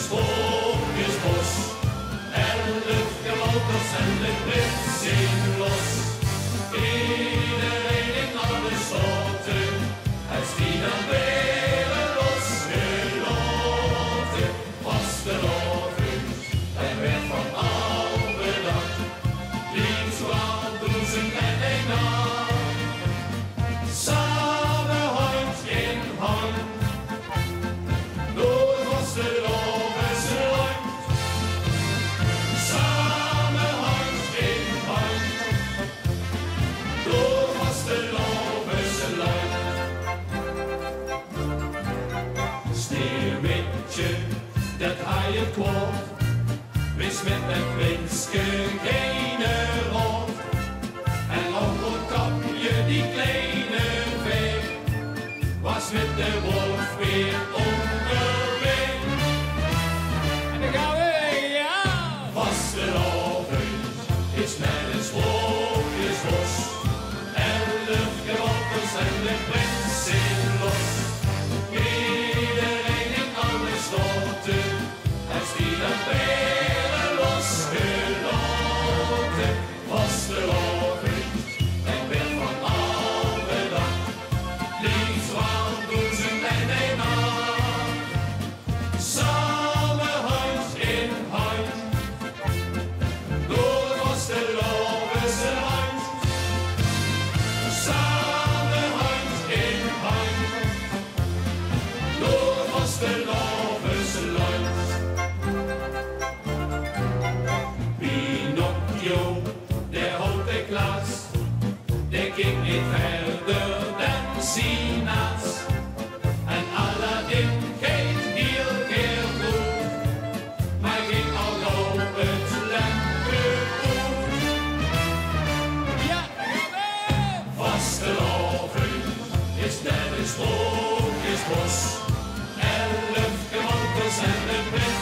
sprookjesbos. 11 kabouters en de prins zingt los. Iedereen in alle soorten, hij stiet dan weer losgelaten. Vastelovend, hij werd van al bedacht. Liep zwaar duizend en een nacht. Samen hand in hand, door vastelovendse land. Samen hand in hand, door vastelovendse land. Sneeuwwitje, dat hij het kwart, wist met een prinske geen rond. En op het kapje die kleine vee, was met de wolf weer onderweg. En dan gaan we, ja! Vastelovend is met een sprookjesbos. 11 kabouters en de prins zingt los. Iedereen in alle soorten, hij stiet dan weer losgelaten. Vastelovend, hij werd van al bedacht. Links van duizend en een nacht. Samen hand in hand, door vastelovendse land. Samen hand in hand, door vastelovendse land. Pinocchio, der holte Klaas, der ging niet verder dan Sinaas. En Aladdin geen heel keer goed, maar ging al op het lente goed. Ja, vastelovend is net een sprookjesbos. 11 kabouters en de prins